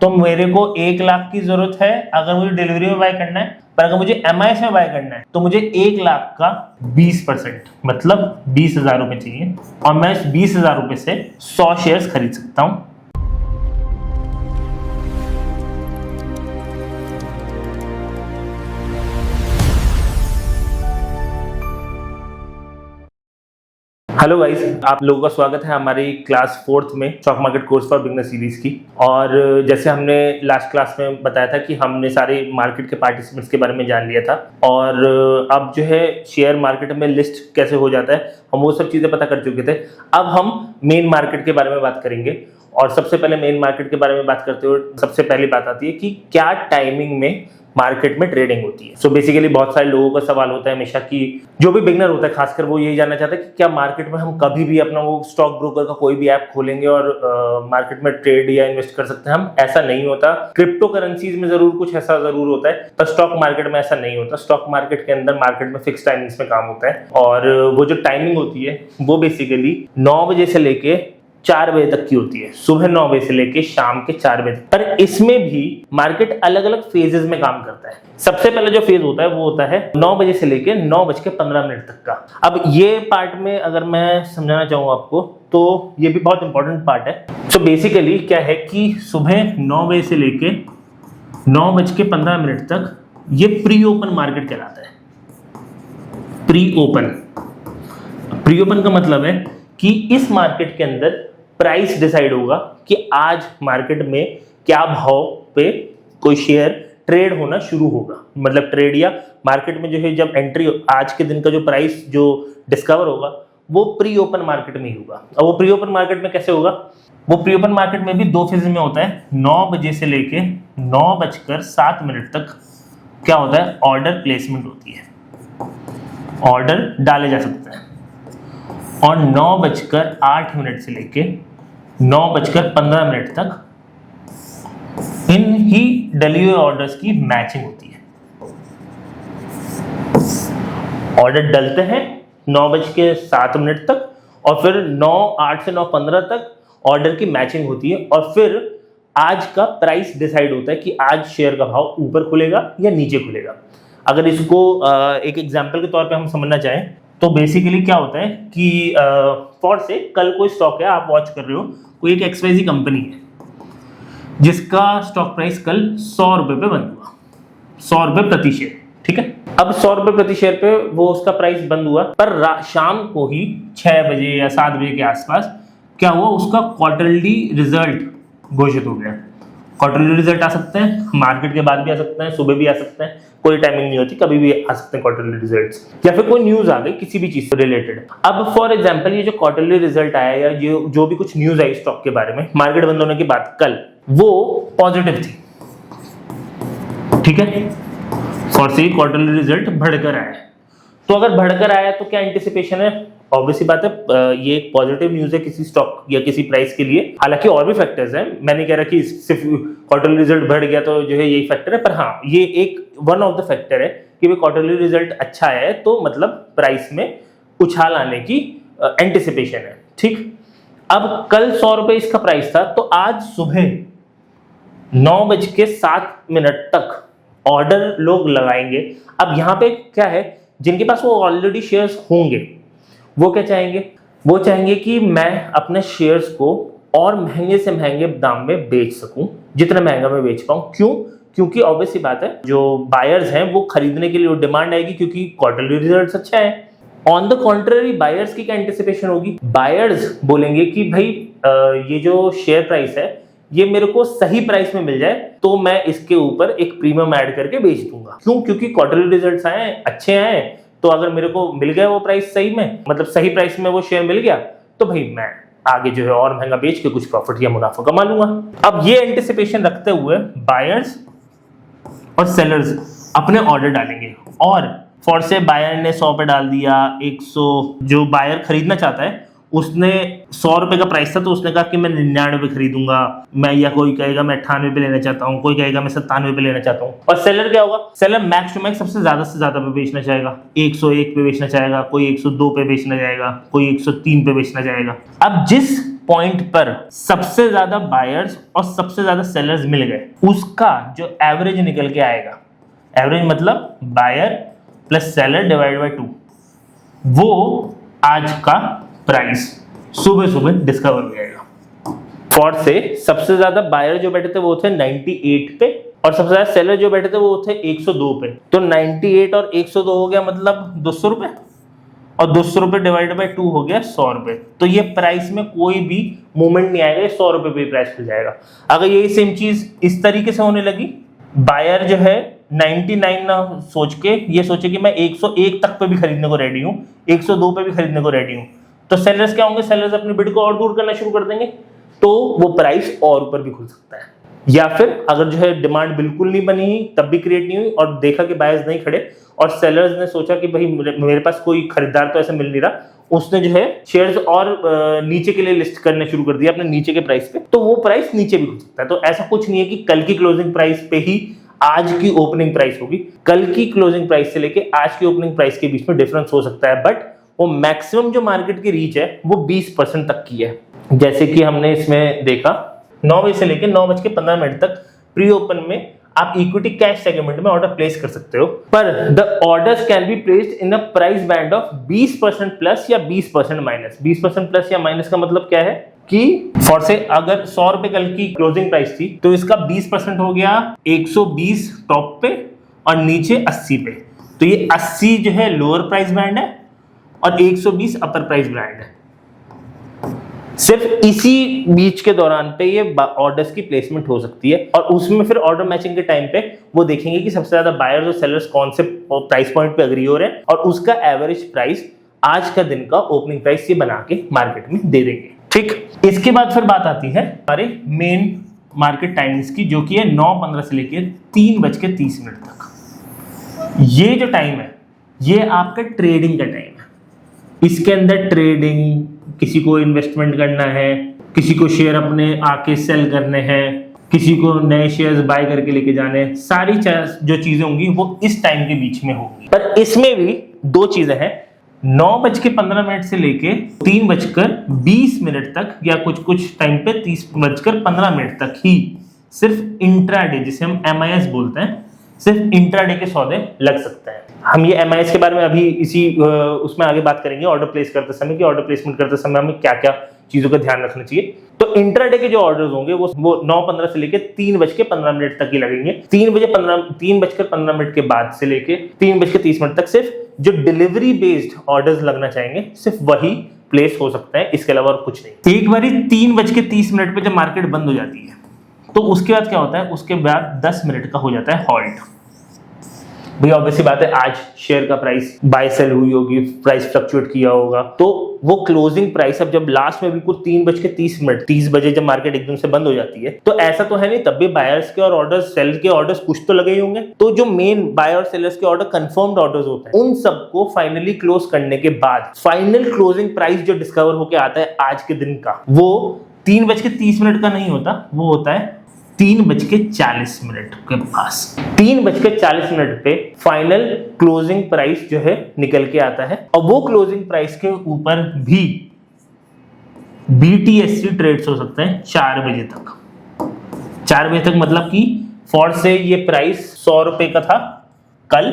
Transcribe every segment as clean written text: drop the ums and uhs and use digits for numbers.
तो मेरे को 1 लाख की जरूरत है अगर मुझे डिलीवरी में बाय करना है, पर अगर मुझे एमआईएस में बाय करना है तो मुझे 1 लाख का 20% मतलब 20,000 रुपए चाहिए, और मैं इस 20,000 रुपए से 100 शेयर्स खरीद सकता हूं। हेलो गाइस, आप लोगों का स्वागत है हमारी क्लास 4th में stock market course for beginner series की। और जैसे हमने लास्ट क्लास में बताया था कि हमने सारे मार्केट के पार्टिसिपेंट्स के बारे में जान लिया था, और अब जो है शेयर मार्केट में लिस्ट कैसे हो जाता है हम वो सब चीज़ें पता कर चुके थे। अब हम मेन मार्केट के बारे में बात करेंगे, और सबसे पहले मेन मार्केट के बारे में बात करते हुए सबसे पहली बात आती है कि क्या टाइमिंग में मार्केट में ट्रेडिंग होती है। सो बेसिकली बहुत सारे लोगों का सवाल होता है हमेशा कि जो भी बिगनर होता है खासकर वो यही जानना चाहता है कि क्या मार्केट में हम कभी भी अपना वो स्टॉक ब्रोकर का कोई भी ऐप खोलेंगे और मार्केट में ट्रेड या इन्वेस्ट कर सकते हैं हम। ऐसा नहीं होता। क्रिप्टो करेंसीज में जरूर कुछ ऐसा जरूर होता है, पर स्टॉक मार्केट में ऐसा नहीं होता। स्टॉक मार्केट के अंदर मार्केट में फिक्स टाइमिंग्स में काम होता है, और वो जो टाइमिंग होती है वो बेसिकली 9 बजे से लेके 4 बजे तक की होती है, सुबह 9 बजे से लेके शाम के 4 बजे तक। पर इसमें भी मार्केट अलग अलग फेजेस में काम करता है। सबसे पहले जो फेज होता है वो होता है 9 बजे से लेके 9:15 तक का। अब ये पार्ट में अगर मैं समझाना चाहूँ आपको तो ये भी बहुत इंपॉर्टेंट पार्ट है। तो बेसिकली क्या है कि सुबह 9 बजे से लेके 9:15 तक ये प्री ओपन मार्केट कहलाता है। प्री ओपन का मतलब है कि इस मार्केट के अंदर प्राइस डिसाइड होगा कि आज मार्केट में क्या भाव पे कोई शेयर ट्रेड होना शुरू होगा। मतलब ट्रेड या मार्केट में जो है जब एंट्री, आज के दिन का जो प्राइस जो डिस्कवर होगा वो प्री ओपन मार्केट में ही होगा। और वो प्री ओपन मार्केट में कैसे होगा? वो प्री ओपन मार्केट में भी 2 फेज में होता है। 9 बजे से लेके 9:07 तक क्या होता है? ऑर्डर प्लेसमेंट होती है, ऑर्डर डाले जा सकते हैं। और 9:08 से लेके 9:15 तक इन ही डले हुए ऑर्डर्स की मैचिंग होती है। ऑर्डर डलते हैं 9:07 तक, और फिर 9:08 से 9:15 तक ऑर्डर की मैचिंग होती है, और फिर आज का प्राइस डिसाइड होता है कि आज शेयर का भाव ऊपर खुलेगा या नीचे खुलेगा। अगर इसको एक एग्जांपल के तौर पे हम समझना चाहें तो बेसिकली क्या होता है कि फॉर से कल कोई स्टॉक है, आप वॉच कर रहे हो, कोई एक XYZ कंपनी है जिसका स्टॉक प्राइस कल 100 रुपए पे बंद हुआ, 100 रुपए प्रति शेयर। ठीक है, अब 100 रुपए प्रति शेयर पे वो उसका प्राइस बंद हुआ, पर शाम को ही 6 बजे या 7 बजे के आसपास क्या हुआ? उसका क्वार्टरली रिजल्ट घोषित हो गया। क्वार्टरली रिजल्ट आ सकते हैं, मार्केट के बाद भी आ सकते हैं, सुबह भी आ सकते हैं, कोई टाइमिंग नहीं होती, कभी भी आ सकते हैं क्वार्टरली रिजल्ट्स, या फिर कोई न्यूज आ गई किसी भी चीज से रिलेटेड। अब फॉर एग्जांपल ये जो क्वार्टरली रिजल्ट आया या ये जो भी कुछ न्यूज आई स्टॉक के बारे में मार्केट बंद होने के बाद कल, वो पॉजिटिव थी। ठीक है, फॉर से क्वार्टरली रिजल्ट बढ़कर आया। तो अगर बढ़कर आया तो क्या एंटिसिपेशन है? ऑब्वियसली बात है, ये एक पॉजिटिव न्यूज है किसी स्टॉक या किसी प्राइस के लिए। हालांकि और भी फैक्टर्स हैं, मैं नहीं कह रहा कि सिर्फ क्वार्टरली रिजल्ट बढ़ गया तो जो है यही फैक्टर है, पर हाँ ये एक वन ऑफ द फैक्टर है कि भाई क्वार्टरली रिजल्ट अच्छा है तो मतलब प्राइस में उछाल आने की एंटिसिपेशन है। ठीक, अब कल 100 रुपए इसका प्राइस था, तो आज सुबह 9:07 तक ऑर्डर लोग लगाएंगे। अब यहाँ पे क्या है, जिनके पास वो ऑलरेडी शेयर्स होंगे वो क्या चाहेंगे? वो चाहेंगे कि मैं अपने शेयर्स को और महंगे से महंगे दाम में बेच सकूं, जितना महंगा मैं बेच पाऊं। क्यों? क्योंकि ऑब्वियस सी बात है, जो बायर्स हैं वो खरीदने के लिए डिमांड आएगी क्योंकि क्वार्टरली रिजल्ट्स अच्छा है। ऑन द कॉन्ट्ररी बायर्स की क्या एंटिसिपेशन होगी? बायर्स बोलेंगे कि भाई ये जो शेयर प्राइस है ये मेरे को सही प्राइस में मिल जाए तो मैं इसके ऊपर एक प्रीमियम ऐड करके बेच दूंगा। क्यों? क्योंकि क्वार्टरली रिजल्ट्स आए, अच्छे आए, तो अगर मेरे को मिल गया वो प्राइस सही में, मतलब सही प्राइस में वो शेयर मिल गया, तो भाई मैं आगे जो है और महंगा बेच के कुछ प्रॉफिट या मुनाफा कमा लूंगा। अब ये एंटिसिपेशन रखते हुए बायर्स और सेलर्स अपने ऑर्डर डालेंगे, और फॉर से बायर ने 100 पे डाल दिया, 100 जो बायर खरीदना चाहता है उसने 100 रुपए का प्राइस था तो उसने कहा कि मैं 99 खरीदूंगा मैं, या कोई कहेगा मैं 98 पे लेना चाहता हूँ, कोई कहेगा मैं 97 पे लेना चाहता हूँ। और सेलर क्या होगा, सेलर मैक्स टू मैक्स सबसे ज्यादा पे बेचना चाहेगा, 101 पे बेचना चाहेगा, कोई 102 पे बेचना जाएगा, कोई 103 पे बेचना जाएगा। अब जिस पॉइंट पर सबसे ज्यादा बायर्स और सबसे ज्यादा सेलर्स मिल गए, उसका जो एवरेज निकल के आएगा, एवरेज मतलब buyer plus seller divide by 2, वो आज का प्राइस सुबह डिस्कवर हो जाएगा। फॉर से सबसे ज्यादा बायर जो बैठे थे वो थे 98 पे और सबसे ज्यादा सेलर जो बैठे थे वो थे 102 पे। तो 98 और 102 हो गया मतलब 200 रुपए, और 200 रुपए डिवाइड बाय 2 हो गया 100 रुपए। तो ये प्राइस में कोई भी मूवमेंट नहीं आएगा, 100 रुपए पे प्राइस खुल जाएगा। अगर यही सेम चीज इस तरीके से होने लगी, बायर जो है 99 ना सोच के ये सोचे कि मैं 101 तक पे भी खरीदने को रेडी हूँ, 102 पे भी खरीदने को रेडी हूँ, तो सेलर्स क्या होंगे, सेलर्स अपनी बिड को और दूर करना शुरू कर देंगे, तो वो प्राइस और ऊपर भी खुल सकता है। या फिर अगर जो है डिमांड बिल्कुल नहीं बनी तब भी क्रिएट नहीं हुई और देखा कि बायर्स नहीं खड़े और सेलर्स ने सोचा कि भाई मेरे पास कोई खरीदार तो ऐसा मिल नहीं रहा, उसने जो है शेयर्स और नीचे के लिए लिस्ट करने शुरू कर दिया अपने नीचे के प्राइस पे, तो वो प्राइस नीचे भी खुल सकता है। तो ऐसा कुछ नहीं है कि कल की क्लोजिंग प्राइस पे ही आज की ओपनिंग प्राइस होगी, कल की क्लोजिंग प्राइस से लेके आज की ओपनिंग प्राइस के बीच में डिफरेंस हो सकता है, बट वो मैक्सिमम जो मार्केट की रीच है वो 20% तक की है। जैसे कि हमने इसमें देखा 9 बजे से लेकर 9:15 तक प्री ओपन में आप इक्विटी कैश सेगमेंट में ऑर्डर प्लेस कर सकते हो, पर the orders can be placed in a price band of 20% plus या 20% माइनस। 20% प्लस या माइनस का मतलब क्या है कि फॉर से अगर 100 रुपए कल की क्लोजिंग प्राइस थी तो इसका 20% हो गया 120 टॉप पे और नीचे 80 पे, तो ये 80 जो है लोअर प्राइस बैंड है और 120 अपर प्राइस बैंड है। सिर्फ इसी बीच के दौरान पे ये ऑर्डर्स की प्लेसमेंट हो सकती है और उसमें फिर ऑर्डर मैचिंग के टाइम पे वो देखेंगे कि सबसे ज्यादा बायर्स और सेलर्स कौन से प्राइस पॉइंट पे अग्री हो रहे हैं और उसका एवरेज प्राइस आज का दिन का ओपनिंग प्राइस ये बना के मार्केट में दे देंगे। ठीक, इसके बाद फिर बात आती है हमारे मेन मार्केट टाइमिंग्स की, जो कि है 9:15 से लेकर 3:30 तक। ये जो टाइम है ये आपका ट्रेडिंग का टाइम है। इसके अंदर ट्रेडिंग, किसी को इन्वेस्टमेंट करना है, किसी को शेयर अपने आके सेल करने हैं, किसी को नए शेयर्स बाय करके लेके जाने, सारी जो चीजें होंगी वो इस टाइम के बीच में होंगी। पर इसमें भी दो चीजें हैं, 9:15 से लेके 3:20 तक या कुछ टाइम पे 3:15 तक ही सिर्फ इंट्राडे, जिसे हम MIS बोलते हैं, सिर्फ इंट्राडे के सौदे लग सकते हैं। हम ये MIS के बारे में अभी इसी उसमें आगे बात करेंगे, ऑर्डर प्लेस करते समय कि ऑर्डर प्लेसमेंट करते समय हमें क्या क्या चीजों का ध्यान रखना चाहिए। तो इंट्राडे के जो ऑर्डर्स होंगे वो 9:15 से लेके 3:15 तक ही लगेंगे। 3:15 के बाद से लेके 3:30 तक सिर्फ जो डिलीवरी बेस्ड ऑर्डर्स लगना चाहेंगे सिर्फ वही प्लेस हो सकते हैं, इसके अलावा और कुछ नहीं। एक बारी 3:30 पे जब मार्केट बंद हो जाती है तो उसके बाद क्या होता है, उसके बाद 10 मिनट का हो जाता है हॉल्ट। भैया ऑब्वियसली बात है, आज शेयर का प्राइस बाय सेल हुई होगी, प्राइस फ्लक्चुएट किया होगा, तो वो क्लोजिंग प्राइस अब जब लास्ट में बिल्कुल 3:30 30 बजे जब मार्केट एकदम से बंद हो जाती है, तो ऐसा तो है नहीं, तब भी बायर्स के और ऑर्डर्स, सेल के ऑर्डर्स कुछ तो लगे ही होंगे। तो जो मेन बायर और सेलर्स के ऑर्डर कंफर्म्ड ऑर्डर्स होते हैं, उन सबको फाइनली क्लोज करने के बाद फाइनल क्लोजिंग प्राइस जो डिस्कवर होकर आता है आज के दिन का, वो 3:30 का नहीं होता, वो होता है 3:40 के पास। 3:40 पे फाइनल क्लोजिंग प्राइस जो है निकल के आता है और वो क्लोजिंग प्राइस के ऊपर भी BTSC ट्रेड्स हो सकते हैं 4 बजे तक। 4 बजे तक मतलब कि फॉर से ये प्राइस 100 रुपए का था कल,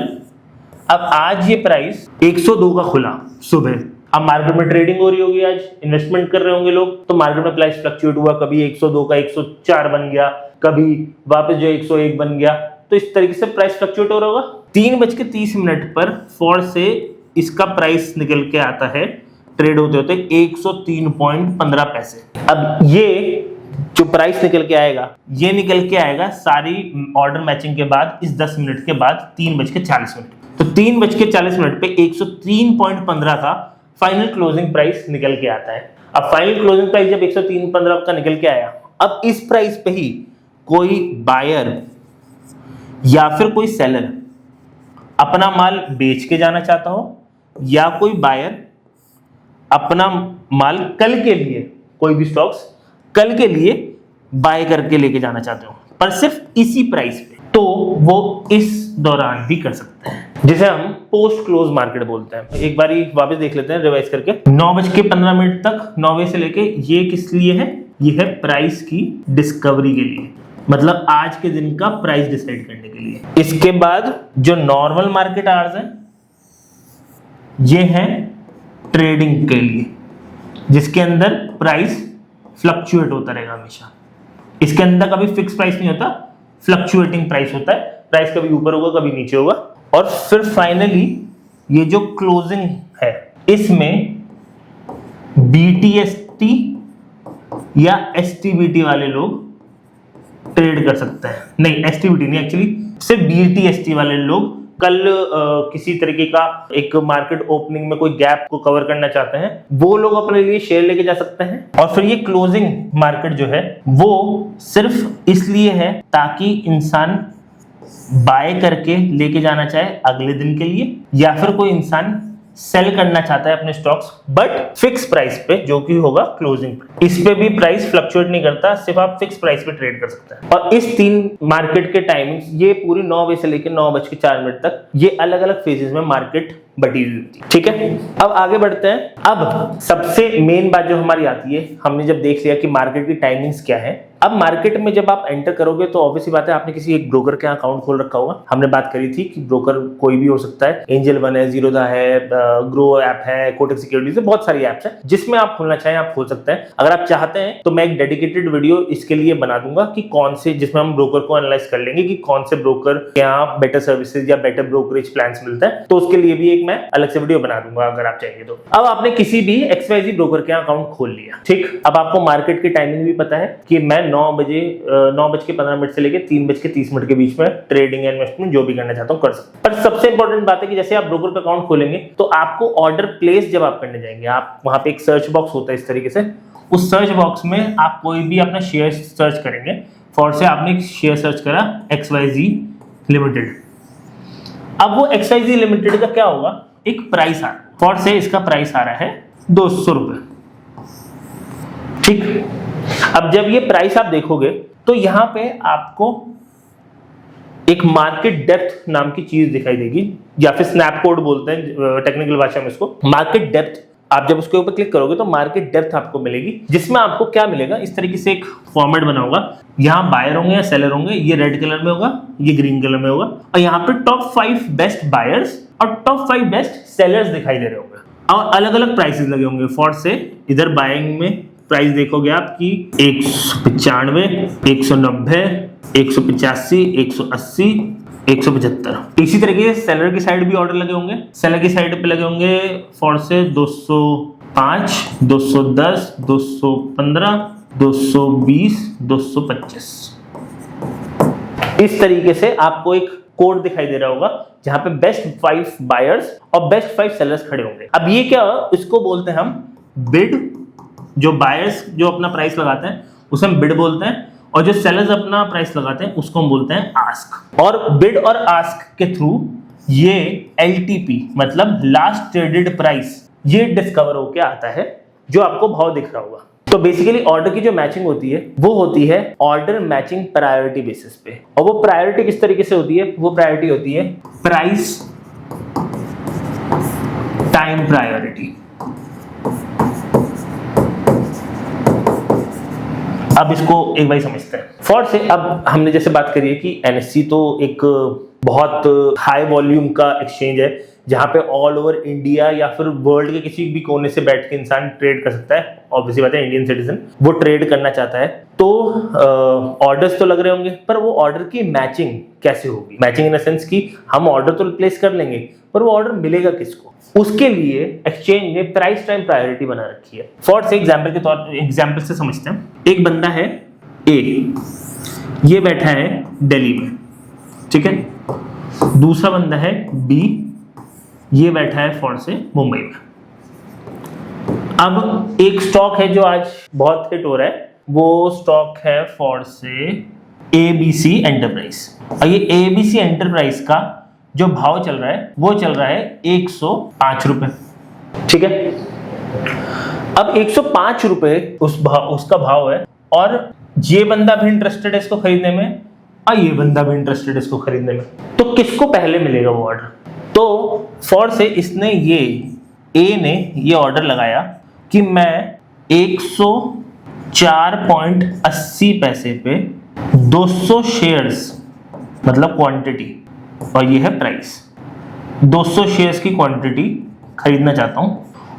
अब आज ये प्राइस 102 का खुला सुबह। अब मार्केट में ट्रेडिंग हो रही होगी, आज इन्वेस्टमेंट कर रहे होंगे लोग, तो मार्केट में प्राइस फ्लक्चुएट हुआ, कभी 102 का 104 बन गया, कभी वापस जो 101 बन गया, तो इस तरीके से प्राइस फ्लक्चुएट हो रहा होगा। 3:30 पर फॉर से इसका प्राइस निकल के आता है, ट्रेड होते होते 103.15 पैसे। अब ये जो प्राइस निकल के आएगा, ये निकल के आएगा सारी ऑर्डर मैचिंग के बाद, इस 10 मिनट के बाद 3:40। तो 3:40 पे 103.15 का फाइनल क्लोजिंग प्राइस निकल के आता है। अब फाइनल क्लोजिंग प्राइस जब 103.15 का निकल के आया, अब इस प्राइस पे ही कोई बायर या फिर कोई सेलर अपना माल बेच के जाना चाहता हो, या कोई बायर अपना माल कल के लिए, कोई भी स्टॉक्स कल के लिए बाय करके लेके जाना चाहते हो पर सिर्फ इसी प्राइस पे, तो वो इस दौरान भी कर सकते हैं, जिसे हम पोस्ट क्लोज मार्केट बोलते हैं। एक बारी वापस देख लेते हैं रिवाइज करके। 9:15 तक 9 बजे से लेके ये किस लिए है? ये है प्राइस की डिस्कवरी के लिए, मतलब आज के दिन का प्राइस डिसाइड करने के लिए। इसके बाद जो नॉर्मल मार्केट आवर्स है ये है ट्रेडिंग के लिए, जिसके अंदर प्राइस फ्लक्चुएट होता रहेगा हमेशा। इसके अंदर कभी फिक्स प्राइस नहीं होता, फ्लक्चुएटिंग प्राइस होता है, प्राइस कभी ऊपर होगा कभी नीचे होगा। और फिर फाइनली ये जो क्लोजिंग है इसमें BTST या STBT वाले लोग ट्रेड कर सकते हैं। नहीं, STBT नहीं, एक्चुअली सिर्फ BTST वाले लोग कल किसी तरीके का एक मार्केट ओपनिंग में कोई गैप को कवर करना चाहते हैं, वो लोग अपने लिए शेयर लेके जा सकते हैं। और फिर ये क्लोजिंग मार्केट जो है वो सिर्फ इसलिए है ताकि इंसान बाय करके लेके जाना चाहे अगले दिन के लिए, या फिर कोई इंसान सेल करना चाहता है अपने स्टॉक्स बट फिक्स प्राइस पे, जो कि होगा क्लोजिंग पे। इस पे भी प्राइस फ्लक्चुएट नहीं करता, सिर्फ आप फिक्स प्राइस पे ट्रेड कर सकते हैं। और इस 3 मार्केट के टाइमिंग्स ये पूरी 9 बजे से लेकर 9:04 तक ये अलग अलग फेजेस में मार्केट बटी हुई होती है। ठीक है, अब आगे बढ़ते हैं। अब सबसे मेन बात जो हमारी आती है, हमने जब देख लिया कि मार्केट की टाइमिंग्स क्या है, अब मार्केट में जब आप एंटर करोगे तो ऑब्वियसली बात है आपने किसी एक ब्रोकर के अकाउंट खोल रखा होगा। हमने बात करी थी कि ब्रोकर कोई भी हो सकता है, एंजल वन है, जीरोधा है, ग्रो ऐप है, कोटक सिक्योरिटीज है, बहुत सारी ऐप्स हैं जिसमें आप खोलना चाहें आप खोल सकते हैं। अगर आप चाहते हैं तो मैं एक डेडिकेटेड वीडियो इसके लिए बना दूंगा कि कौन से, जिसमें हम ब्रोकर को एनालाइज कर लेंगे कि कौन से ब्रोकर के यहाँ बेटर सर्विसेज या बेटर ब्रोकरेज प्लान्स मिलता है, तो उसके लिए भी एक मैं अलग से वीडियो बना दूंगा अगर आप चाहेंगे तो। अब आपने किसी भी XYZ ब्रोकर के अकाउंट खोल लिया, ठीक। अब आपको मार्केट की टाइमिंग भी पता है कि मैं 9:15 से लेकर 3:30 के बीच में ट्रेडिंग या इन्वेस्टमेंट जो भी करना चाहता हूँ कर सकता हूँ। पर सबसे इंपॉर्टेंट बात है कि जैसे आप ब्रोकर का अकाउंट खोलेंगे तो आपको ऑर्डर प्लेस जब आप करने जाएंगे, आप वहां पे एक सर्च बॉक्स होता है इस तरीके से, उस सर्च बॉक्स में आप कोई भी अपना शेयर सर्च करेंगे। फॉर से आपने एक शेयर सर्च करा XYZ लिमिटेड, अब वो XYZ लिमिटेड का क्या होगा, एक प्राइस आ रहा है। फॉर से इसका प्राइस आ रहा है 200 रुपए, ठीक। अब जब ये प्राइस आप देखोगे तो यहां पे आपको एक मार्केट डेप्थ नाम की चीज दिखाई देगी, या फिर स्नैप कोड बोलते हैं टेक्निकल भाषा में इसको। मार्केट डेप्थ, आप जब उसके ऊपर क्लिक करोगे तो मार्केट डेप्थ आपको मिलेगी, जिसमें आपको क्या मिलेगा, इस तरीके से एक फॉर्मेट बना होगा। यहाँ बायर होंगे या सेलर होंगे, ये रेड कलर में होगा, ये ग्रीन कलर में होगा, और यहाँ पे टॉप 5 बेस्ट बायर्स और टॉप 5 बेस्ट सेलर्स दिखाई दे रहे होंगे, और अलग अलग प्राइसेस लगे होंगे। फॉर से इधर बाइंग में प्राइस देखोगे आपकी 195, 190, 185, 180, 175। इसी तरीके से सेलर की साइड भी ऑर्डर लगे होंगे, सेलर की साइड पे लगे होंगे फॉर से 205, 210, 215, 220, 225। इस तरीके से आपको एक कोड दिखाई दे रहा होगा जहां पे बेस्ट 5 बायर्स और बेस्ट 5 सेलर्स खड़े होंगे। अब ये क्या, इसको बोलते हैं हम बिड। जो बायर्स जो अपना प्राइस लगाते हैं उसे हम बिड बोलते हैं, और जो सेलर्स अपना प्राइस लगाते हैं उसको हम बोलते हैं आस्क। और बिड और आस्क के थ्रू ये LTP मतलब लास्ट ट्रेडेड प्राइस, ये डिस्कवर होके आता है जो आपको भाव दिख रहा होगा। तो बेसिकली ऑर्डर की जो मैचिंग होती है वो होती है ऑर्डर मैचिंग प्रायोरिटी बेसिस पे। और वो प्रायोरिटी किस तरीके से होती है, वो प्रायोरिटी होती है प्राइस टाइम प्रायोरिटी। अब इसको एक बार समझते हैं। फॉर से अब हमने जैसे बात करी है कि NSE तो एक बहुत हाई वॉल्यूम का एक्सचेंज है जहां पे ऑल ओवर इंडिया या फिर वर्ल्ड के किसी भी कोने से बैठ के इंसान ट्रेड कर सकता है। ऑब्वियसली बात है इंडियन सिटीजन वो ट्रेड करना चाहता है, तो ऑर्डर्स तो लग रहे होंगे, पर वो ऑर्डर की मैचिंग कैसे होगी। मैचिंग इन द सेंस कि हम ऑर्डर तो प्लेस कर लेंगे पर वो ऑर्डर मिलेगा किसको, उसके लिए एक्सचेंज ने प्राइस टाइम प्रायोरिटी बना रखी है। फॉर से एग्जाम्पल के तौर एग्जाम्पल से समझते हैं। एक बंदा है A, ये बैठा है दिल्ली में, ठीक है। दूसरा बंदा है B, ये बैठा है फॉर से मुंबई में। अब एक स्टॉक है जो आज बहुत हिट हो रहा है, वो स्टॉक है फॉर से ABC एंटरप्राइज। और ये ABC एंटरप्राइज का जो भाव चल रहा है वो चल रहा है 105 रुपए, ठीक है। अब 105 रुपए उसका भाव है, और ये बंदा भी इंटरेस्टेड है इसको खरीदने में, और ये बंदा भी इंटरेस्टेड है इसको खरीदने में, तो किसको पहले मिलेगा वो ऑर्डर? तो फॉर से इसने ए ने ये ऑर्डर लगाया कि मैं 104.80 पैसे पे 200 शेयर्स, मतलब क्वांटिटी, और ये है प्राइस, 200 शेयर्स की क्वांटिटी खरीदना चाहता हूं।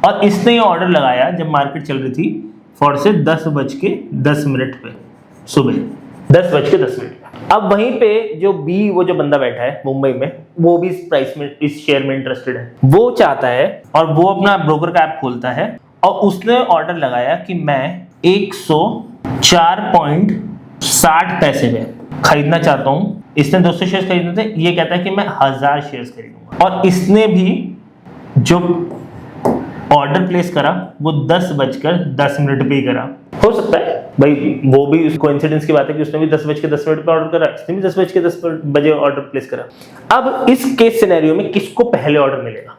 और इसने ये ऑर्डर लगाया जब मार्केट चल रही थी फॉर से 10:10 पे, सुबह 10:10 पे। अब वहीं पे जो जो बंदा बैठा है मुंबई में, वो भी इस प्राइस में, इस शेयर में इंटरेस्टेड है, वो चाहता है और वो अपना ब्रोकर का ऐप खोलता है, और उसने ऑर्डर लगाया कि मैं 104.60 पैसे में खरीदना चाहता हूं। इसने 200 शेयर खरीदने थे, ये कहता है कि मैं 1000 शेयर खरीदूंगा। और इसने भी जो ऑर्डर प्लेस करा वो 10:10 पे ही करा। हो सकता है भाई वो भी कोइंसिडेंस की बात है कि उसने भी 10:10 पे ऑर्डर करा, इसने भी 10:10 बजे ऑर्डर प्लेस करा। अब इस केस सिनेरियो में किसको पहले ऑर्डर मिलेगा?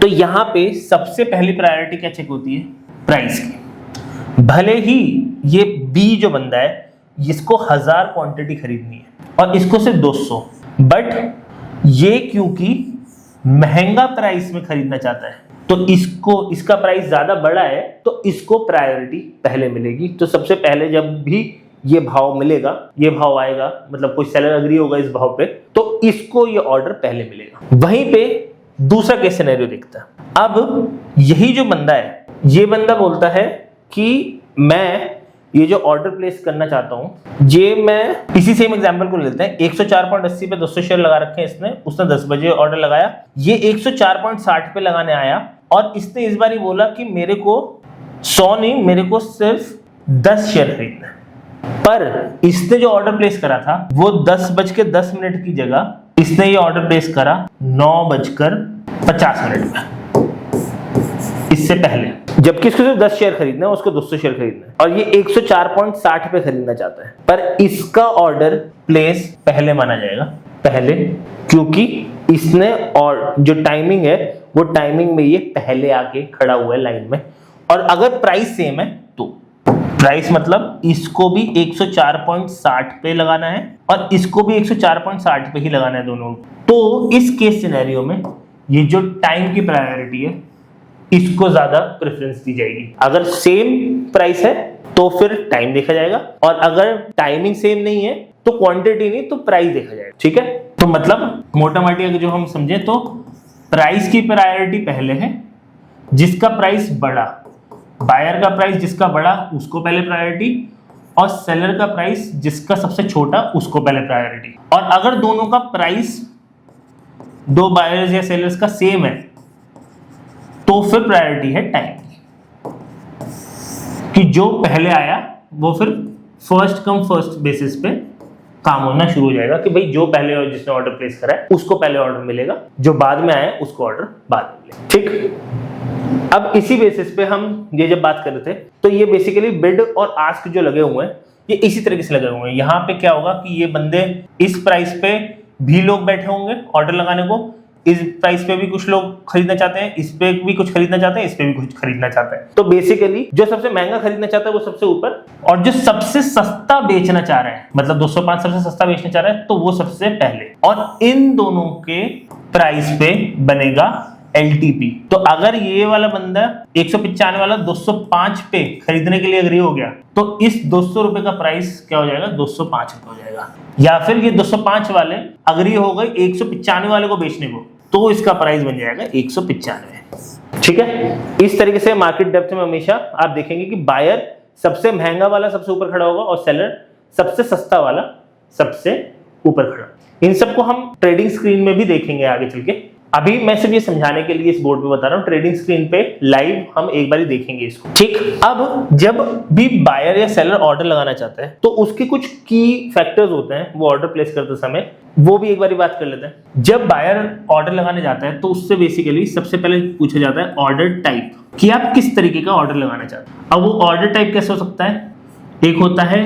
तो यहाँ पे सबसे पहली प्रायोरिटी क्या चेक होती है? प्राइस की। भले ही ये बी जो बंदा है इसको 1000 क्वांटिटी खरीदनी है और इसको सिर्फ 200, बट ये क्योंकि महंगा प्राइस में खरीदना चाहता है तो इसका प्राइस ज्यादा बड़ा है, तो इसको प्रायोरिटी पहले मिलेगी। तो सबसे पहले जब भी ये भाव मिलेगा, ये भाव आएगा, मतलब कोई सेलर अग्री होगा इस भाव पे, तो इसको ये ऑर्डर पहले मिलेगा। वहीं पे दूसरा केस सिनेरियो देखता है। अब यही जो बंदा है, ये बंदा बोलता है कि मैं ये जो ऑर्डर प्लेस करना चाहता हूं, ये मैं इसी सेम एग्जांपल को लेते हैं, 104.80 पे 200 शेयर लगा रखे हैं इसने, उसने 10 बजे ऑर्डर लगाया, ये 104.60 पे लगाने आया, और इसने इस बार ही बोला कि मेरे को 100 नहीं, मेरे को सिर्फ 10 शेयर खरीदना है। पर इसने जो ऑर्डर प्लेस करा था वो 10:10 की जगह इसने ये ऑर्डर प्लेस करा 9:50 में, इससे पहले, जबकि इसको सिर्फ 10 शेयर खरीदना है, उसको 200 शेयर खरीदना है, और ये 104.60 पे खरीदना चाहता है। पर इसका ऑर्डर प्लेस पहले माना जाएगा, पहले, क्योंकि इसने, और जो टाइमिंग है वो टाइमिंग में ये पहले आके खड़ा हुआ है लाइन में। और अगर प्राइस सेम है तो प्राइस मतलब इसको भी 104.60 पे लगाना है और इसको भी 104.60 पे ही लगाना है दोनों। तो इस केस सिनेरियो में ये जो टाइम की प्रायोरिटी है इसको ज्यादा प्रेफरेंस दी जाएगी। अगर सेम प्राइस है तो फिर टाइम देखा जाएगा, और अगर टाइमिंग सेम नहीं है तो क्वांटिटी नहीं तो प्राइस देखा जाएगा। ठीक है, तो मतलब मोटा मोटी अगर जो हम समझे तो प्राइस की प्रायोरिटी पहले है, जिसका प्राइस बड़ा, बायर का प्राइस जिसका बड़ा उसको पहले प्रायोरिटी, और सेलर का प्राइस जिसका सबसे छोटा उसको पहले प्रायोरिटी। और अगर दोनों का प्राइस, दो बायर्स या सेलर्स का सेम है, तो फिर प्रायोरिटी है टाइम कि जो पहले आया वो फिर फर्स्ट कम फर्स्ट बेसिस पे काम होना शुरू हो जाएगा कि भाई जो पहले जिसने ऑर्डर प्लेस करा है उसको पहले ऑर्डर मिलेगा, जो बाद में आया उसको ऑर्डर बाद में मिलेगा। ठीक, अब इसी बेसिस पे हम ये जब बात कर रहे थे तो ये बेसिकली बिड और आस्क जो लगे हुए हैं ये इसी तरीके से लगे हुए हैं। यहाँ पे क्या होगा कि ये बंदे इस प्राइस पे भी लोग बैठे होंगे ऑर्डर लगाने को, इस प्राइस पे भी कुछ लोग खरीदना चाहते हैं, इस पे भी कुछ खरीदना चाहते हैं, इस पे भी कुछ खरीदना चाहते हैं। तो बेसिकली जो सबसे महंगा खरीदना चाहता है वो सबसे ऊपर, और जो सबसे सस्ता बेचना चाह रहा है, मतलब 205 सबसे सस्ता बेचना चाह रहा है, तो वो सबसे पहले। और इन दोनों के प्राइस पे बनेगा LTP। तो अगर ये वाला बंदा 195 वाला 205 पे खरीदने के लिए अग्री हो गया तो इस 200 रुपए का प्राइस क्या हो जाएगा, 205 रुपए हो जाएगा। या फिर ये 205 वाले अग्री हो गए 195 वाले को बेचने को, तो इसका प्राइस बन जाएगा 195। ठीक है, इस तरीके से मार्केट डेप्थ में हमेशा आप देखेंगे कि बायर सबसे महंगा वाला सबसे ऊपर खड़ा होगा और सेलर सबसे सस्ता वाला सबसे ऊपर खड़ा। इन सबको हम ट्रेडिंग स्क्रीन में भी देखेंगे आगे चल के। अभी मैं सिर्फ ये समझाने के लिए इस बोर्ड पे बता रहा हूँ, ट्रेडिंग स्क्रीन पे लाइव हम एक बार ही देखेंगे इसको। ठीक, अब जब भी बायर या सेलर ऑर्डर लगाना चाहता है तो उसके कुछ की फैक्टर्स होते हैं वो ऑर्डर प्लेस करते समय, वो भी एक बार बात कर लेते हैं। जब बायर ऑर्डर लगाने जाता है तो उससे बेसिकली सबसे पहले पूछा जाता है ऑर्डर टाइप, कि आप किस तरीके का ऑर्डर लगाना चाहते हैं। अब वो ऑर्डर टाइप कैसे हो सकता है? एक होता है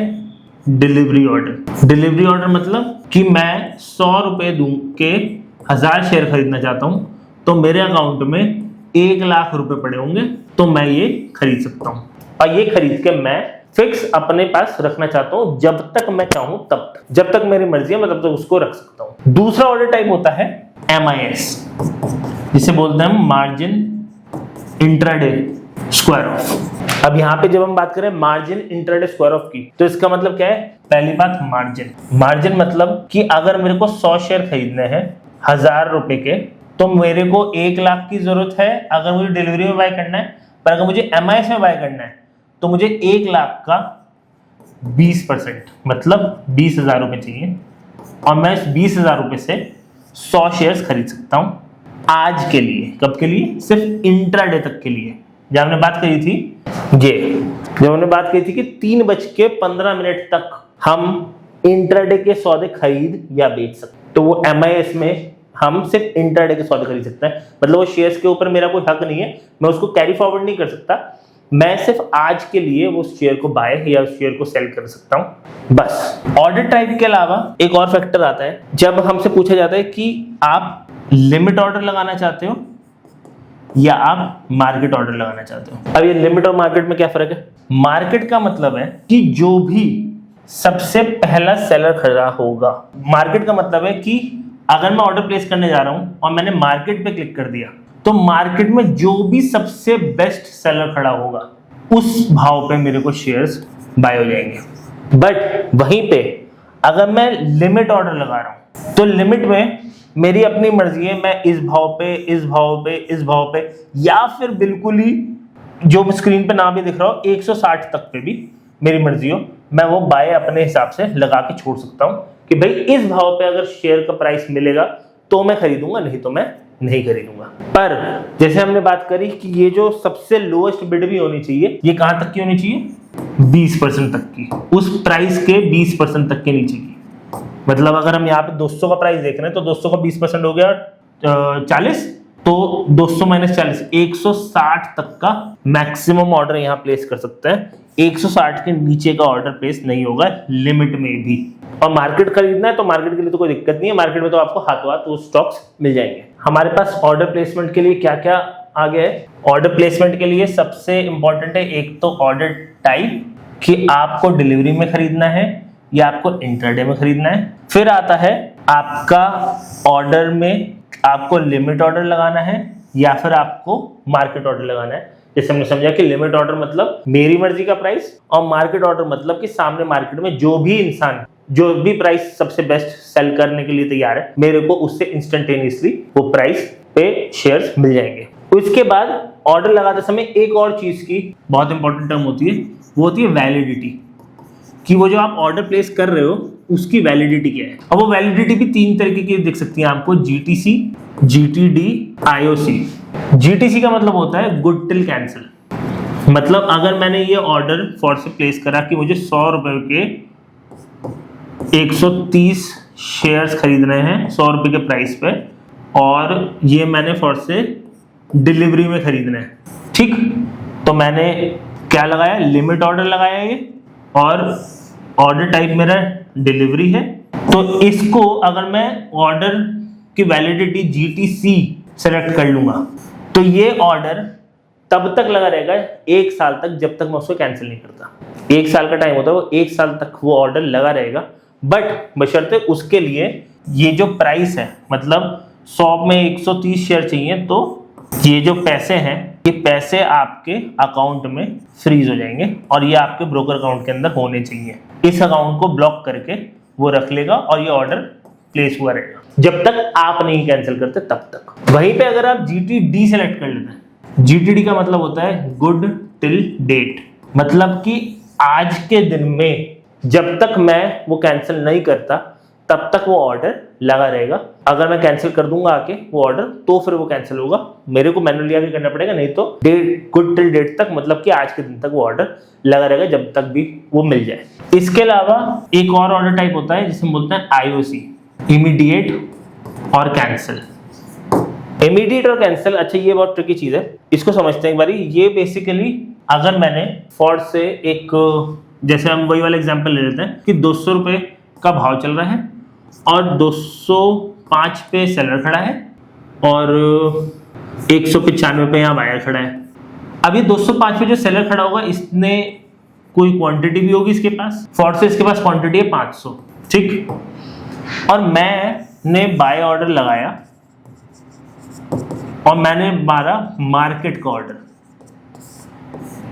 डिलीवरी ऑर्डर। डिलीवरी ऑर्डर मतलब कि मैं 100 रुपए दूं के 1000 शेयर खरीदना चाहता हूं, तो मेरे अकाउंट में 1,00,000 रुपए पड़े होंगे तो मैं ये खरीद सकता हूँ, और ये खरीद के मैं फिक्स अपने पास रखना चाहता हूँ जब तक मैं चाहूँ तब तक, जब तक मेरी मर्जी है मैं तब तक उसको रख सकता हूँ। दूसरा ऑर्डर टाइप होता है MIS, जिसे बोलते हैं मार्जिन इंट्राडे स्क्वायर ऑफ। अब यहाँ पे जब हम बात करें मार्जिन इंट्राडे स्क्वायर ऑफ की, तो इसका मतलब क्या है? पहली बात मार्जिन मतलब कि अगर मेरे को 100 शेयर खरीदने हैं 1,000 रुपए के, तो मेरे को 1,00,000 की जरूरत है अगर मुझे डिलीवरी में बाय करना है, पर अगर मुझे MIS में बाय करना है तो मुझे 1,00,000 का 20% मतलब 20,000 रुपए चाहिए, और मैं इस 20,000 रुपए से 100 शेयर्स खरीद सकता हूं आज के लिए। कब के लिए? सिर्फ इंट्राडे तक के लिए। जब हमने बात करी थी कि 3:15 तक हम इंट्राडे के सौदे खरीद या बेच सकते, तो वो MIS में हम सिर्फ इंट्राडे के सौदे खरीद सकते हैं। मतलब वो शेयर्स के ऊपर मेरा कोई हक नहीं है, मैं उसको कैरी फॉरवर्ड नहीं कर सकता, मैं सिर्फ आज के लिए वो शेयर को बाय या उस शेयर को सेल कर सकता हूं बस। ऑर्डर टाइप के अलावा एक और फैक्टर आता है, जब हमसे पूछा जाता है कि आप लिमिट ऑर्डर लगाना चाहते हो या आप मार्केट ऑर्डर लगाना चाहते हो। अब ये लिमिट और मार्केट में क्या फर्क है? मार्केट का मतलब है कि जो भी सबसे पहला सेलर खड़ा होगा। मार्केट का मतलब है कि अगर मैं ऑर्डर प्लेस करने जा रहा हूं और मैंने मार्केट पे क्लिक कर दिया, तो मार्केट में जो भी सबसे बेस्ट सेलर खड़ा होगा उस भाव पे मेरे को शेयर्स बाय हो जाएंगे। बट वहीं पे अगर मैं लिमिट ऑर्डर लगा रहा हूं, तो लिमिट में मेरी अपनी मर्जी है, मैं इस भाव पे, इस भाव पे, इस भाव पे, या फिर बिल्कुल ही जो स्क्रीन पे ना भी दिख रहा हो 160 तक पे भी मेरी मर्जी हो, मैं वो बाय अपने हिसाब से लगा के छोड़ सकता हूं कि भाई इस भाव पे अगर शेयर का प्राइस मिलेगा तो मैं खरीदूंगा, नहीं तो मैं नहीं खरीदूंगा। पर जैसे हमने बात करी कि ये जो सबसे लोएस्ट बिड भी होनी चाहिए, ये कहां तक की होनी चाहिए? 20% तक की, उस प्राइस के 20% तक के नीचे की। मतलब अगर हम यहाँ पे 200 का प्राइस देख रहे हैं तो 200 का 20% हो गया 40, तो 200 - 40 160 तक का मैक्सिमम ऑर्डर यहाँ प्लेस कर सकते हैं। 160 के नीचे का ऑर्डर प्लेस नहीं होगा लिमिट में भी। और मार्केट खरीदना है तो मार्केट के लिए तो कोई दिक्कत नहीं है, मार्केट में तो आपको हाथों हाथ वो स्टॉक्स मिल जाएंगे। हमारे पास ऑर्डर प्लेसमेंट के लिए क्या क्या आ गया है? ऑर्डर प्लेसमेंट के लिए सबसे इंपॉर्टेंट है एक तो ऑर्डर टाइप, कि आपको डिलीवरी में खरीदना है या आपको इंट्राडे में खरीदना है। फिर आता है आपका ऑर्डर में आपको लिमिट ऑर्डर लगाना है या फिर आपको मार्केट ऑर्डर लगाना है। जैसे हमने समझा कि लिमिट ऑर्डर मतलब मेरी मर्जी का प्राइस, और मार्केट ऑर्डर मतलब कि सामने मार्केट में जो भी इंसान जो भी प्राइस सबसे बेस्ट सेल करने के लिए तैयार है, मेरे को उससे इंस्टेंटेनियसली वो प्राइस पे शेयर्स मिल जाएंगे। उसके बाद ऑर्डर लगाते समय एक और चीज की बहुत इंपॉर्टेंट टर्म होती है, वो होती है वैलिडिटी, कि वो जो आप ऑर्डर प्लेस कर रहे हो उसकी वैलिडिटी क्या है। अब वो वैलिडिटी भी 3 तरीके की दिख सकती है आपको, GTC, GTD, IOC। GTC का मतलब होता है गुड टिल कैंसिल। मतलब अगर मैंने ये ऑर्डर फॉर से प्लेस करा कि मुझे 100 रुपए के 130 शेयर्स खरीदने हैं 100 रुपए के प्राइस पे, और ये मैंने फॉर से डिलीवरी में खरीदना है, ठीक। तो मैंने क्या लगाया? लिमिट ऑर्डर लगाया ये, और ऑर्डर टाइप मेरा डिलीवरी है। तो इसको अगर मैं ऑर्डर की वैलिडिटी GTC सेलेक्ट कर लूंगा तो ये ऑर्डर तब तक लगा रहेगा 1 साल तक, जब तक मैं उसको कैंसिल नहीं करता। 1 साल का टाइम होता है, वो 1 साल तक वो ऑर्डर लगा रहेगा। बट बशर्ते उसके लिए ये जो प्राइस है, मतलब 100 में 130 शेयर चाहिए, तो ये जो पैसे हैं ये पैसे आपके अकाउंट में फ्रीज हो जाएंगे और ये आपके ब्रोकर अकाउंट के अंदर होने चाहिए। इस अकाउंट को ब्लॉक करके वो रख लेगा और ये ऑर्डर प्लेस हुआ रहेगा जब तक आप नहीं कैंसिल करते तब तक। वहीं पे अगर आप GTD सेलेक्ट कर लेते हैं, GTD का मतलब होता है गुड टिल डेट, मतलब कि आज के दिन में जब तक मैं वो कैंसिल नहीं करता तब तक वो ऑर्डर लगा रहेगा। अगर मैं कैंसिल कर दूंगा आके वो ऑर्डर, तो फिर वो कैंसिल होगा, मेरे को मैन्युअली आके करना पड़ेगा, नहीं तो डेट गुड टिल डेट तक, मतलब कि आज के दिन तक वो ऑर्डर लगा रहेगा जब तक भी वो मिल जाए। इसके अलावा एक और ऑर्डर टाइप होता है जिसे बोलते हैं IOC, इमीडिएट और कैंसिल। इमीडिएट और कैंसिल, अच्छा ये बहुत ट्रिकी चीज है, इसको समझते हैं एक बारी। ये बेसिकली अगर मैंने फॉर से एक, जैसे हम वही वाला एग्जांपल ले लेते हैं कि 200 रुपए का भाव चल रहा है और 205 पे सेलर खड़ा है और 195 पे यहाँ बायर खड़ा है। अब ये 205 पे जो सेलर खड़ा होगा, इसने कोई क्वांटिटी भी होगी इसके पास, फॉर से इसके पास क्वांटिटी है 500, ठीक। और मैंने बाय ऑर्डर लगाया और मैंने मारा मार्केट का ऑर्डर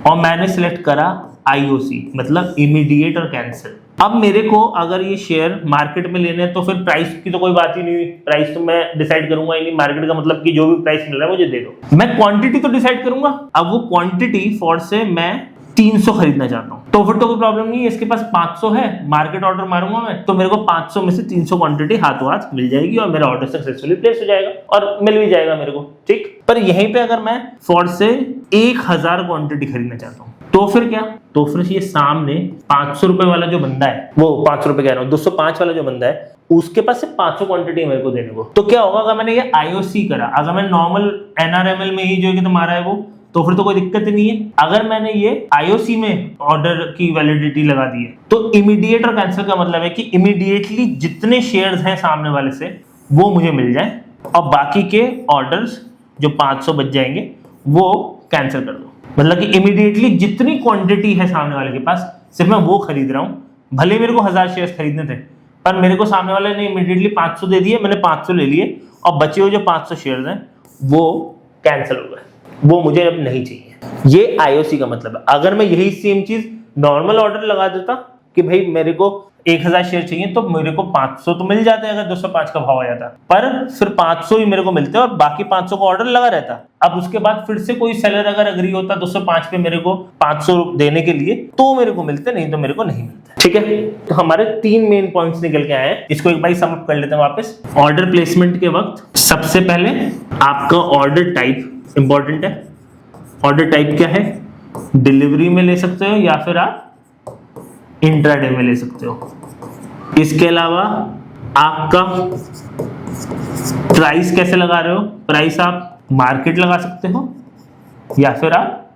और मैंने सिलेक्ट करा IOC, मतलब इमीडिएट और कैंसिल। अब मेरे को अगर ये शेयर मार्केट में लेने हैं तो फिर प्राइस की तो कोई बात ही नहीं हुई, प्राइस तो मैं डिसाइड करूंगा ही नहीं। मार्केट का मतलब कि जो भी प्राइस मिल रहा है मुझे दे दो। मैं क्वांटिटी तो डिसाइड करूंगा। अब वो क्वांटिटी फॉर से मैं 300 खरीदना चाहता हूं, तो फिर तो कोई प्रॉब्लम नहीं है, इसके पास 500 है, मार्केट ऑर्डर मारूंगा मैं, तो मेरे को 500 में से 300 क्वांटिटी हाथों हाथ मिल जाएगी और मेरा ऑर्डर सक्सेसफुली प्लेस हो जाएगा और मिल भी जाएगा मेरे को, ठीक। पर यहीं पे अगर मैं फॉर से 1000 क्वांटिटी खरीदना चाहता हूँ तो फिर क्या, तो फिर ये सामने 500 रुपए वाला जो बंदा है, वो 500 रुपए कह रहा हूँ, 205 वाला जो बंदा है, उसके पास सिर्फ 500 क्वांटिटी मेरे को देने को। तो क्या होगा अगर मैंने ये IOC करा, अगर मैं नॉर्मल NRML में ही जो कि तुम्हारा है वो, तो फिर तो कोई दिक्कत नहीं है। अगर मैंने ये IOC में ऑर्डर की वैलिडिटी लगा दी है तो इमीडिएट और कैंसिल का मतलब है कि इमीडिएटली जितने शेयर्स हैं सामने वाले से वो मुझे मिल जाए और बाकी के ऑर्डर्स जो 500 बच जाएंगे वो कैंसिल कर दो। मतलब कि इमीडिएटली जितनी क्वांटिटी है सामने वाले के पास सिर्फ मैं वो खरीद रहा हूँ। भले मेरे को 1000 शेयर्स खरीदने थे पर मेरे को सामने वाले ने इमीडिएटली 500 दे दिए, मैंने 500 ले लिए और बचे हुए जो 500 शेयर्स हैं वो कैंसिल हो गए, वो मुझे अब नहीं चाहिए। ये IOC का मतलब है। अगर मैं यही सेम चीज नॉर्मल ऑर्डर लगा देता कि भाई मेरे को 1000 शेयर चाहिए तो मेरे को 500 तो मिल जाते अगर 205 का भाव आ जाता, पर सिर्फ 500 ही मेरे को मिलते और बाकी 500 का ऑर्डर लगा रहता। अब उसके बाद फिर से कोई सेलर अगर अग्री होता 205 पे मेरे को 500 देने के लिए तो मेरे को मिलते, नहीं तो मेरे को नहीं मिलते, ठीक है। तो हमारे 3 मेन पॉइंट्स निकल के आए हैं, इसको एक बार सम अप कर लेते हैं वापस। ऑर्डर प्लेसमेंट के वक्त सबसे पहले आपका ऑर्डर टाइप इंपॉर्टेंट है। ऑर्डर टाइप क्या है, डिलीवरी में ले सकते हो या फिर आप इंट्राडे में ले सकते हो। इसके अलावा आपका प्राइस कैसे लगा रहे हो, प्राइस आप मार्केट लगा सकते हो या फिर आप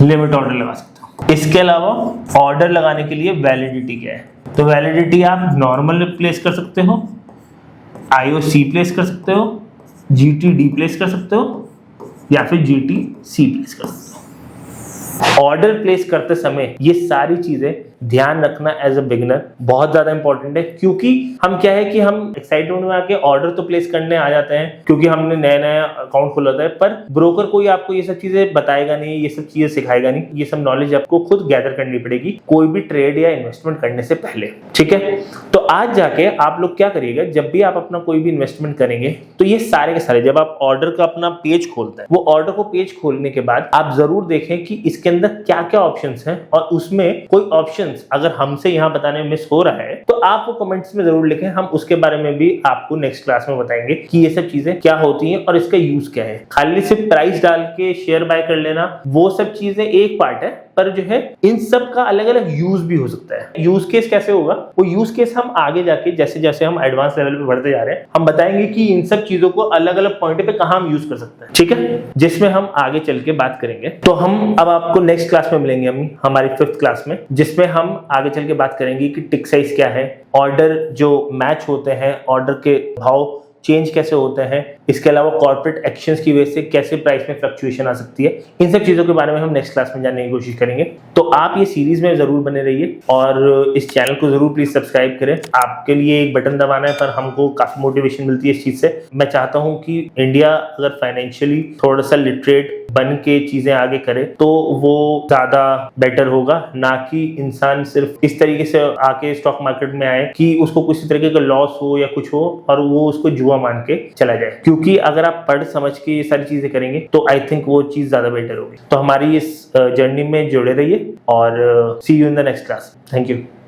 लिमिट ऑर्डर लगा सकते हो। इसके अलावा ऑर्डर लगाने के लिए वैलिडिटी क्या है, तो वैलिडिटी आप नॉर्मल प्लेस कर सकते हो, IOC प्लेस कर सकते हो, GTD प्लेस कर सकते हो या फिर GTC प्लेस कर सकते हो। ऑर्डर प्लेस करते समय ये सारी चीजें ध्यान रखना एज अ बिगिनर बहुत ज्यादा इंपॉर्टेंट है, क्योंकि हम क्या है कि हम एक्साइटमेंट में आके ऑर्डर तो प्लेस करने आ जाते हैं क्योंकि हमने नया नया अकाउंट खोला होता है, पर ब्रोकर कोई आपको ये सब चीजें बताएगा नहीं, ये सब चीजें सिखाएगा नहीं। ये सब नॉलेज आपको खुद गैदर करनी पड़ेगी कोई भी ट्रेड या इन्वेस्टमेंट करने से पहले, ठीक है। तो आज जाके आप लोग क्या करिएगा, जब भी आप अपना कोई भी इन्वेस्टमेंट करेंगे तो ये सारे के सारे, जब आप ऑर्डर का अपना पेज खोलते हैं, वो ऑर्डर को पेज खोलने के बाद आप जरूर देखें कि इसके अंदर क्या क्या ऑप्शंस हैं और उसमें कोई ऑप्शंस अगर हमसे यहाँ बताने में मिस हो रहा है तो आप वो कमेंट्स में जरूर लिखें। हम उसके बारे में भी आपको नेक्स्ट क्लास में बताएंगे कि ये सब चीजें क्या होती हैं और इसका यूज क्या है। खाली सिर्फ प्राइस डाल के शेयर बाय कर लेना वो सब चीजें एक पार्ट है, पर जो है इन सब का अलग अलग यूज भी हो सकता है। यूज केस कैसे होगा, वो यूज केस हम आगे जाके जैसे जैसे हम एडवांस लेवल पे बढ़ते जा रहे हैं हम बताएंगे कि इन सब चीजों को अलग अलग पॉइंट पे कहां हम यूज कर सकते हैं, ठीक है, जिसमें हम आगे चल के बात करेंगे। तो हम अब आपको नेक्स्ट क्लास में मिलेंगे हमारी 5th क्लास में, जिसमें हम आगे चल के बात करेंगे कि टिक साइज क्या है, ऑर्डर जो मैच होते हैं, ऑर्डर के भाव चेंज कैसे होते हैं, इसके अलावा कॉर्पोरेट एक्शंस की वजह से कैसे प्राइस में फ्लक्चुएशन आ सकती है। इन सब चीजों के बारे में हम नेक्स्ट क्लास में जानने की कोशिश करेंगे। तो आप ये सीरीज में जरूर बने रहिए और इस चैनल को जरूर प्लीज सब्सक्राइब करें। आपके लिए एक बटन दबाना है पर हमको काफी मोटिवेशन मिलती है इस चीज से। मैं चाहता हूं कि इंडिया अगर फाइनेंशियली थोड़ा सा लिटरेट बन के चीजें आगे करे तो वो ज्यादा बेटर होगा, ना कि इंसान सिर्फ इस तरीके से आके स्टॉक मार्केट में आए कि उसको किसी तरीके का लॉस हो या कुछ हो और वो उसको जुआ मान के चला जाए। क्योंकि अगर आप पढ़ समझ के ये सारी चीजें करेंगे तो आई थिंक वो चीज ज्यादा बेटर होगी। तो हमारी इस जर्नी में जुड़े रहिए और see you in the next class. Thank you.